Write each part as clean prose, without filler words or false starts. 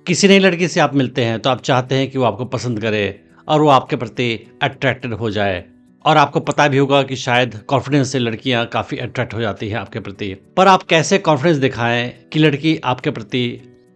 किसी नई लड़की से आप मिलते हैं तो आप चाहते हैं कि वो आपको पसंद करे और वो आपके प्रति अट्रैक्टेड हो जाए। और आपको पता भी होगा कि शायद कॉन्फिडेंस से लड़कियां काफ़ी अट्रैक्ट हो जाती हैं आपके प्रति। पर आप कैसे कॉन्फिडेंस दिखाएं कि लड़की आपके प्रति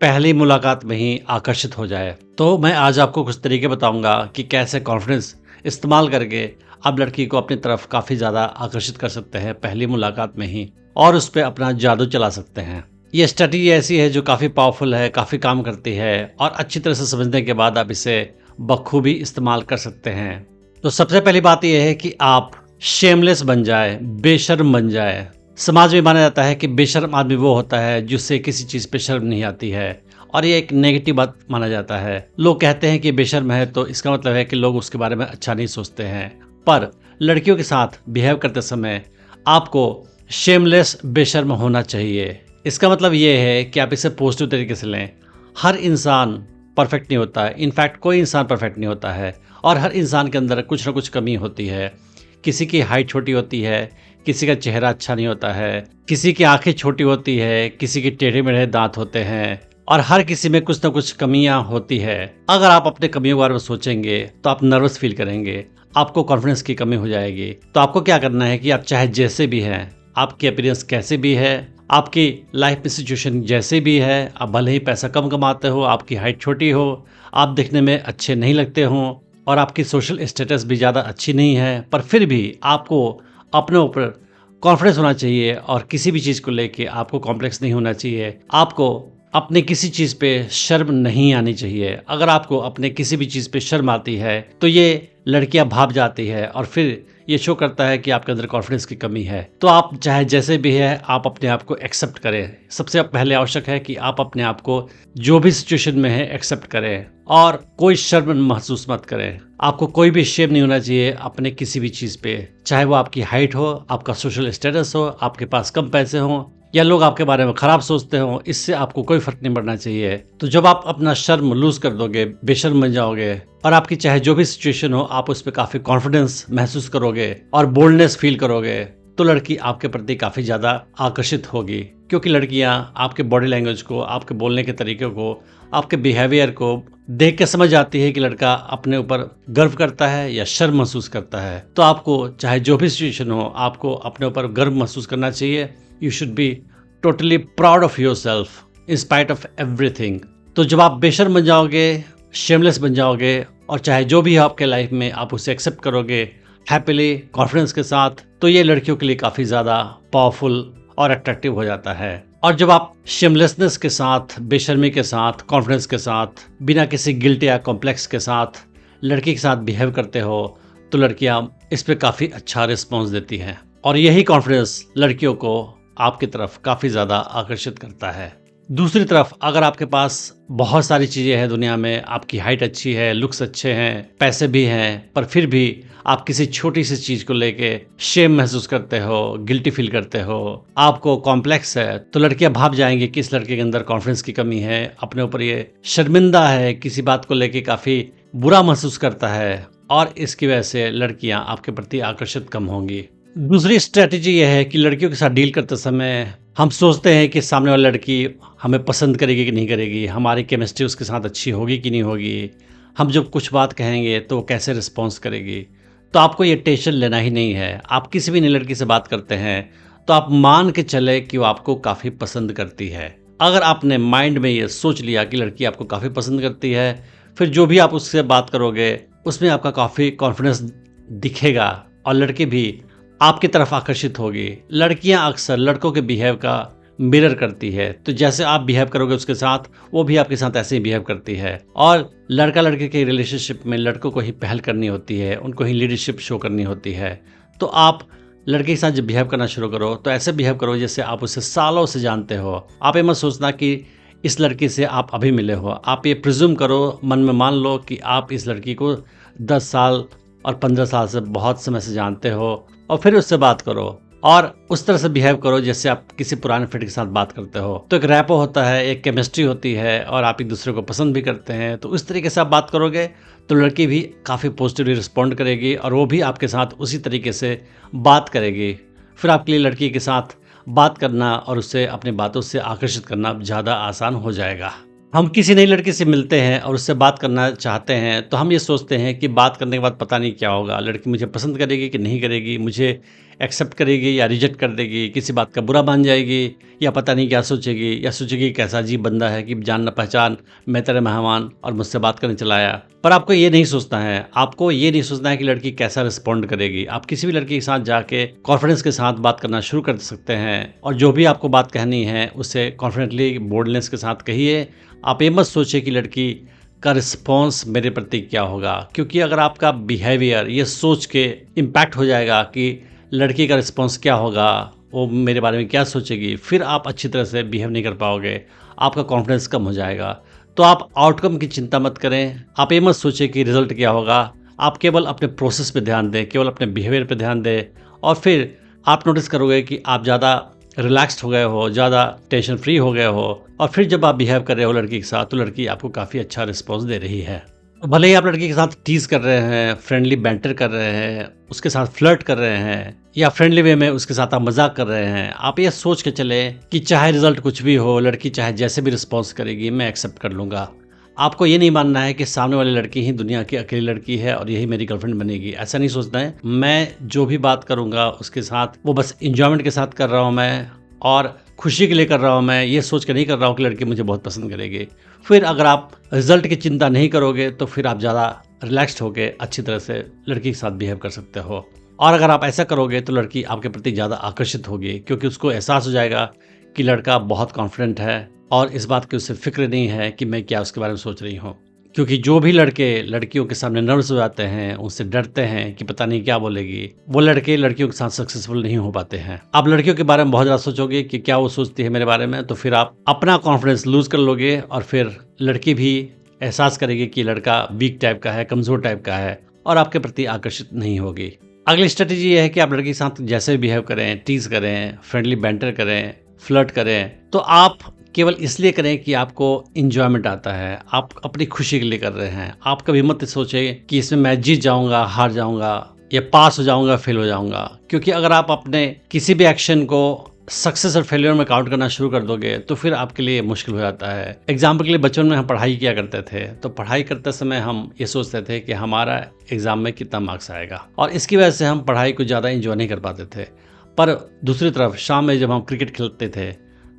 पहली मुलाकात में ही आकर्षित हो जाए। तो मैं आज आपको कुछ तरीके बताऊंगा कि कैसे कॉन्फिडेंस इस्तेमाल करके आप लड़की को अपनी तरफ काफ़ी ज़्यादा आकर्षित कर सकते हैं पहली मुलाकात में ही, और उस पर अपना जादू चला सकते हैं। ये स्ट्रेटजी ऐसी है जो काफ़ी पावरफुल है, काफ़ी काम करती है, और अच्छी तरह से समझने के बाद आप इसे बखूबी इस्तेमाल कर सकते हैं। तो सबसे पहली बात यह है कि आप शेमलेस बन जाए, बेशर्म बन जाए। समाज में माना जाता है कि बेशर्म आदमी वो होता है जिससे किसी चीज़ पे शर्म नहीं आती है, और ये एक नेगेटिव बात माना जाता है। लोग कहते हैं कि बेशर्म है तो इसका मतलब है कि लोग उसके बारे में अच्छा नहीं सोचते हैं। पर लड़कियों के साथ बिहेव करते समय आपको शेमलेस बेशर्म होना चाहिए। इसका मतलब ये है कि आप इसे पॉजिटिव तरीके से लें। हर इंसान परफेक्ट नहीं होता है, इनफैक्ट कोई इंसान परफेक्ट नहीं होता है, और हर इंसान के अंदर कुछ ना कुछ कमी होती है। किसी की हाइट छोटी होती है, किसी का चेहरा अच्छा नहीं होता है, किसी की आंखें छोटी होती है, किसी के टेढ़े मेढ़े दांत होते हैं, और हर किसी में कुछ ना कुछ कमियां होती है। अगर आप अपने कमियों के बारे में सोचेंगे तो आप नर्वस फील करेंगे, आपको कॉन्फिडेंस की कमी हो जाएगी। तो आपको क्या करना है कि आप चाहे जैसे भी हैं, आपकी अपीयरेंस कैसे भी है, आपकी लाइफ में सिचुएशन जैसे भी है, आप भले ही पैसा कम कमाते हो, आपकी हाइट छोटी हो, आप दिखने में अच्छे नहीं लगते हो, और आपकी सोशल स्टेटस भी ज़्यादा अच्छी नहीं है, पर फिर भी आपको अपने ऊपर कॉन्फिडेंस होना चाहिए और किसी भी चीज़ को लेके आपको कॉम्प्लेक्स नहीं होना चाहिए। आपको अपने किसी चीज़ पे शर्म नहीं आनी चाहिए। अगर आपको अपने किसी भी चीज़ पे शर्म आती है तो ये लड़कियां भाग जाती है, और फिर ये शो करता है कि आपके अंदर कॉन्फिडेंस की कमी है। तो आप चाहे जैसे भी है, आप अपने आप को एक्सेप्ट करें। सबसे पहले आवश्यक है कि आप अपने आप को जो भी सिचुएशन में है एक्सेप्ट करें, और कोई शर्म महसूस मत करें। आपको कोई भी शेम नहीं होना चाहिए अपने किसी भी चीज़ पे, चाहे वो आपकी हाइट हो, आपका सोशल स्टेटस हो, आपके पास कम पैसे हों, या लोग आपके बारे में खराब सोचते हो। इससे आपको कोई फर्क नहीं पड़ना चाहिए। तो जब आप अपना शर्म लूज कर दोगे, बेशर्म बन जाओगे, और आपकी चाहे जो भी सिचुएशन हो आप उस पर काफी कॉन्फिडेंस महसूस करोगे और बोल्डनेस फील करोगे, तो लड़की आपके प्रति काफी ज्यादा आकर्षित होगी। क्योंकि लड़कियां आपके बॉडी लैंग्वेज को, आपके बोलने के तरीके को, आपके बिहेवियर को देख के समझ जाती है कि लड़का अपने ऊपर गर्व करता है या शर्म महसूस करता है। तो आपको चाहे जो भी सिचुएशन हो, आपको अपने ऊपर गर्व महसूस करना चाहिए। You should be totally proud of yourself in spite of everything। तो जब आप बेशर्म बन जाओगे, शेमलेस बन जाओगे, और चाहे जो भी हो आपके लाइफ में आप उसे एक्सेप्ट करोगे हैप्पीली, कॉन्फिडेंस के साथ, तो ये लड़कियों के लिए काफ़ी ज़्यादा पावरफुल और अट्रैक्टिव हो जाता है। और जब आप शेमलेसनेस के साथ, बेशर्मी के साथ, कॉन्फिडेंस के साथ, बिना किसी गिल्ट या कॉम्प्लेक्स के साथ लड़की के साथ बिहेव करते हो, तो लड़कियां इस पर काफ़ी अच्छा रिस्पॉन्स देती हैं, और यही कॉन्फिडेंस लड़कियों को आपकी तरफ काफ़ी ज़्यादा आकर्षित करता है। दूसरी तरफ अगर आपके पास बहुत सारी चीज़ें हैं दुनिया में, आपकी हाइट अच्छी है, लुक्स अच्छे हैं, पैसे भी हैं, पर फिर भी आप किसी छोटी सी चीज़ को लेके शेम महसूस करते हो, गिल्टी फील करते हो, आपको कॉम्प्लेक्स है, तो लड़कियां भाग जाएंगी कि इस लड़के के अंदर कॉन्फिडेंस की कमी है, अपने ऊपर ये शर्मिंदा है, किसी बात को लेके काफ़ी बुरा महसूस करता है, और इसकी वजह से लड़कियां आपके प्रति आकर्षित कम होंगी। दूसरी स्ट्रेटजी यह है कि लड़कियों के साथ डील करते समय हम सोचते हैं कि सामने वाली लड़की हमें पसंद करेगी कि नहीं करेगी, हमारी केमिस्ट्री उसके साथ अच्छी होगी कि नहीं होगी, हम जब कुछ बात कहेंगे तो वो कैसे रिस्पॉन्स करेगी। तो आपको ये टेंशन लेना ही नहीं है। आप किसी भी नई लड़की से बात करते हैं तो आप मान के चले कि वो आपको काफ़ी पसंद करती है। अगर आपने माइंड में ये सोच लिया कि लड़की आपको काफ़ी पसंद करती है, फिर जो भी आप उससे बात करोगे उसमें आपका काफ़ी कॉन्फिडेंस दिखेगा, और लड़की भी आपकी तरफ आकर्षित होगी। लड़कियां अक्सर लड़कों के बिहेव का मिरर करती है, तो जैसे आप बिहेव करोगे उसके साथ, वो भी आपके साथ ऐसे ही बिहेव करती है। और लड़का लड़के के रिलेशनशिप में लड़कों को ही पहल करनी होती है, उनको ही लीडरशिप शो करनी होती है। तो आप लड़के के साथ जब बिहेव करना शुरू करो तो ऐसे बिहेव करो जैसे आप उसे सालों से जानते हो। आप ये मत सोचना कि इस लड़की से आप अभी मिले हो। आप ये प्रिज्यूम करो, मन में मान लो कि आप इस लड़की को 10 साल और 15 साल से बहुत समय से जानते हो, और फिर उससे बात करो और उस तरह से बिहेव करो जैसे आप किसी पुराने फ्रेंड के साथ बात करते हो। तो एक रैपो होता है, एक केमिस्ट्री होती है, और आप एक दूसरे को पसंद भी करते हैं। तो उस तरीके से आप बात करोगे तो लड़की भी काफ़ी पॉजिटिवली रिस्पॉन्ड करेगी, और वो भी आपके साथ उसी तरीके से बात करेगी। फिर आपके लिए लड़की के साथ बात करना और उससे अपनी बातों से आकर्षित करना ज़्यादा आसान हो जाएगा। हम किसी नई लड़की से मिलते हैं और उससे बात करना चाहते हैं, तो हम ये सोचते हैं कि बात करने के बाद पता नहीं क्या होगा, लड़की मुझे पसंद करेगी कि नहीं करेगी, मुझे एक्सेप्ट करेगी या रिजेक्ट कर देगी, किसी बात का बुरा मान जाएगी या पता नहीं क्या सोचेगी, या सोचेगी कैसा अजीब बंदा है कि जान ना पहचान, मैं तेरे मेहमान और मुझसे बात करने चला आया। पर आपको ये नहीं सोचना है, आपको ये नहीं सोचना है कि लड़की कैसा रिस्पॉन्ड करेगी। आप किसी भी लड़की के साथ जाके कॉन्फिडेंस के साथ बात करना शुरू कर सकते हैं और जो भी आपको बात कहनी है उसे कॉन्फिडेंटली, बोल्डनेस के साथ कहिए। आप ये मत सोचिए कि लड़की का रिस्पॉन्स मेरे प्रति क्या होगा, क्योंकि अगर आपका बिहेवियर ये सोच के इम्पैक्ट हो जाएगा कि लड़की का रिस्पॉन्स क्या होगा, वो मेरे बारे में क्या सोचेगी, फिर आप अच्छी तरह से बिहेव नहीं कर पाओगे, आपका कॉन्फिडेंस कम हो जाएगा। तो आप आउटकम की चिंता मत करें, आप ये मत सोचिए कि रिजल्ट क्या होगा, आप केवल अपने प्रोसेस पे ध्यान दें, केवल अपने बिहेवियर पे ध्यान दें और फिर आप नोटिस करोगे कि आप ज़्यादा रिलैक्स्ड हो गए हो, ज़्यादा टेंशन फ्री हो गए हो और फिर जब आप बिहेव कर रहे हो लड़की के साथ तो लड़की आपको काफ़ी अच्छा रिस्पॉन्स दे रही है। तो भले ही आप लड़की के साथ टीज कर रहे हैं, फ्रेंडली बैंटर कर रहे हैं, उसके साथ फ्लर्ट कर रहे हैं या फ्रेंडली वे में उसके साथ आप मजाक कर रहे हैं, आप ये सोच के चले कि चाहे रिजल्ट कुछ भी हो, लड़की चाहे जैसे भी रिस्पॉन्स करेगी मैं एक्सेप्ट कर लूँगा। आपको ये नहीं मानना है कि सामने वाली लड़की ही दुनिया की अकेली लड़की है और यही मेरी गर्लफ्रेंड बनेगी, ऐसा नहीं सोचना है। मैं जो भी बात करूँगा उसके साथ वो बस इंजॉयमेंट के साथ कर रहा हूँ मैं और खुशी के लिए कर रहा हूँ, मैं ये सोच के नहीं कर रहा हूँ कि लड़की मुझे बहुत पसंद करेगी। फिर अगर आप रिजल्ट की चिंता नहीं करोगे तो फिर आप ज़्यादा रिलैक्स्ड होकर अच्छी तरह से लड़की के साथ बिहेव कर सकते हो। और अगर आप ऐसा करोगे तो लड़की आपके प्रति ज़्यादा आकर्षित होगी, क्योंकि उसको एहसास हो जाएगा कि लड़का बहुत कॉन्फिडेंट है और इस बात की उसे फिक्र नहीं है कि मैं क्या उसके बारे में सोच रही हूँ। क्योंकि जो भी लड़के लड़कियों के सामने नर्वस हो जाते हैं, उनसे डरते हैं कि पता नहीं क्या बोलेगी, वो लड़के लड़कियों के साथ सक्सेसफुल नहीं हो पाते हैं। आप लड़कियों के बारे में बहुत ज़्यादा सोचोगे कि क्या वो सोचती है मेरे बारे में, तो फिर आप अपना कॉन्फिडेंस लूज कर लोगे और फिर लड़की भी एहसास करेगी कि लड़का वीक टाइप का है, कमज़ोर टाइप का है और आपके प्रति आकर्षित नहीं होगी। अगली स्ट्रेटेजी ये है कि आप लड़की के साथ जैसे भी बिहेव करें, टीज करें, फ्रेंडली बैंटर करें, फ्लर्ट करें, तो आप केवल इसलिए करें कि आपको इंजॉयमेंट आता है, आप अपनी खुशी के लिए कर रहे हैं। आप कभी मत सोचें कि इसमें मैं जीत जाऊंगा, हार जाऊंगा या पास हो जाऊंगा, फेल हो जाऊंगा, क्योंकि अगर आप अपने किसी भी एक्शन को सक्सेस और फेलियर में काउंट करना शुरू कर दोगे तो फिर आपके लिए मुश्किल हो जाता है। एग्जाम्पल के लिए बचपन में हम पढ़ाई किया करते थे, तो पढ़ाई करते समय हम ये सोचते थे कि हमारा एग्जाम में कितना मार्क्स आएगा और इसकी वजह से हम पढ़ाई को ज़्यादा इंजॉय नहीं कर पाते थे। पर दूसरी तरफ शाम में जब हम क्रिकेट खेलते थे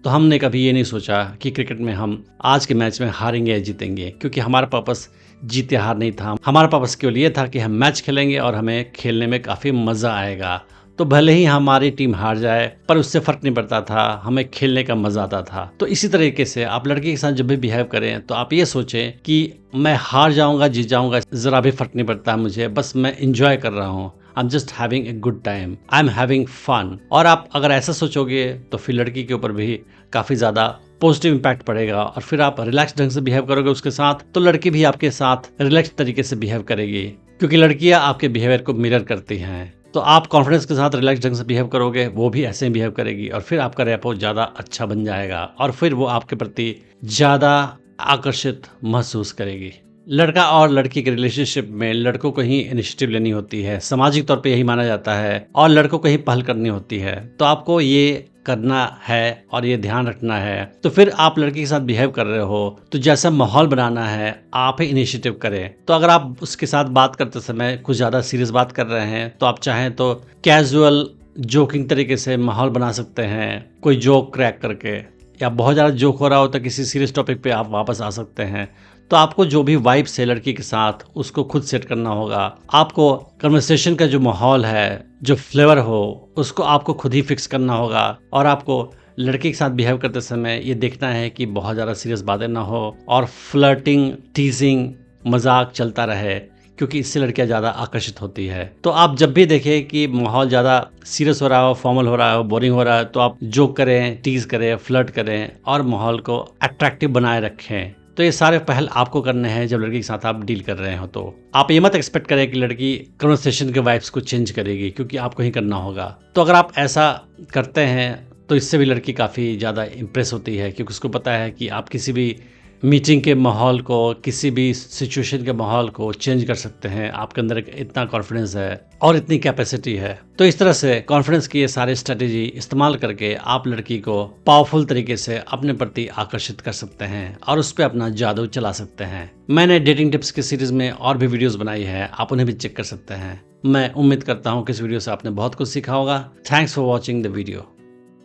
तो हमने कभी ये नहीं सोचा कि क्रिकेट में हम आज के मैच में हारेंगे या जीतेंगे, क्योंकि हमारा पर्पस जीत या हार नहीं था। हमारा पर्पस केवल ये था कि हम मैच खेलेंगे और हमें खेलने में काफ़ी मज़ा आएगा। तो भले ही हमारी टीम हार जाए पर उससे फ़र्क नहीं पड़ता था, हमें खेलने का मज़ा आता था। तो इसी तरीके से आप लड़की के साथ जब भी बिहेव करें तो आप ये सोचें कि मैं हार जाऊँगा, जीत जाऊँगा, ज़रा भी फ़र्क नहीं पड़ता मुझे, बस मैं इंजॉय कर रहा हूँ। I am just having a good time, I am having fun. और आप अगर ऐसा सोचोगे तो फिर लड़की के ऊपर भी काफ़ी ज़्यादा पॉजिटिव इम्पैक्ट पड़ेगा और फिर आप रिलैक्स ढंग से बिहेव करोगे उसके साथ तो लड़की भी आपके साथ रिलैक्स तरीके से बिहेव करेगी, क्योंकि लड़कियां आपके बिहेवियर को मिरर करती हैं। तो आप कॉन्फिडेंस के साथ रिलैक्स ढंग से बिहेव करोगे, वो भी ऐसे ही बिहेव करेगी और फिर आपका रैपो ज़्यादा अच्छा बन जाएगा और फिर वो आपके प्रति ज़्यादा आकर्षित महसूस करेगी। लड़का और लड़की के रिलेशनशिप में लड़कों को ही इनिशिएटिव लेनी होती है, सामाजिक तौर पे यही माना जाता है, और लड़कों को ही पहल करनी होती है। तो आपको ये करना है और ये ध्यान रखना है। तो फिर आप लड़की के साथ बिहेव कर रहे हो तो जैसा माहौल बनाना है आप ही इनिशिएटिव करें। तो अगर आप उसके साथ बात करते समय कुछ ज़्यादा सीरियस बात कर रहे हैं तो आप चाहें तो कैजुअल जोकिंग तरीके से माहौल बना सकते हैं, कोई जोक क्रैक करके, या बहुत ज़्यादा जोक हो रहा हो तो किसी सीरियस टॉपिक पे आप वापस आ सकते हैं। तो आपको जो भी वाइब्स है लड़की के साथ उसको खुद सेट करना होगा। आपको कन्वर्सेशन का जो माहौल है, जो फ्लेवर हो, उसको आपको खुद ही फिक्स करना होगा और आपको लड़की के साथ बिहेव करते समय ये देखना है कि बहुत ज़्यादा सीरियस बातें ना हो और फ्लर्टिंग, टीजिंग, मजाक चलता रहे, क्योंकि इससे लड़कियां ज़्यादा आकर्षित होती है। तो आप जब भी देखें कि माहौल ज़्यादा सीरियस हो रहा हो, फॉर्मल हो रहा हो, बोरिंग हो रहा है, तो आप जोक करें, टीज करें, फ्लर्ट करें और माहौल को अट्रैक्टिव बनाए रखें। तो ये सारे पहल आपको करने हैं जब लड़की के साथ आप डील कर रहे हो। तो आप ये मत एक्सपेक्ट करें कि लड़की कन्वर्सेशन के वाइब्स को चेंज करेगी, क्योंकि आपको ही करना होगा। तो अगर आप ऐसा करते हैं तो इससे भी लड़की काफ़ी ज़्यादा इम्प्रेस होती है, क्योंकि उसको पता है कि आप किसी भी मीटिंग के माहौल को, किसी भी सिचुएशन के माहौल को चेंज कर सकते हैं। आपके अंदर इतना कॉन्फिडेंस है और इतनी कैपेसिटी है। तो इस तरह से कॉन्फिडेंस की ये सारी स्ट्रेटेजी इस्तेमाल करके आप लड़की को पावरफुल तरीके से अपने प्रति आकर्षित कर सकते हैं और उस पर अपना जादू चला सकते हैं। मैंने डेटिंग टिप्स की सीरीज में और भी वीडियोस बनाई है, आप उन्हें भी चेक कर सकते हैं। मैं उम्मीद करता हूँ कि इस वीडियो से आपने बहुत कुछ सीखा होगा। Thanks for watching the video.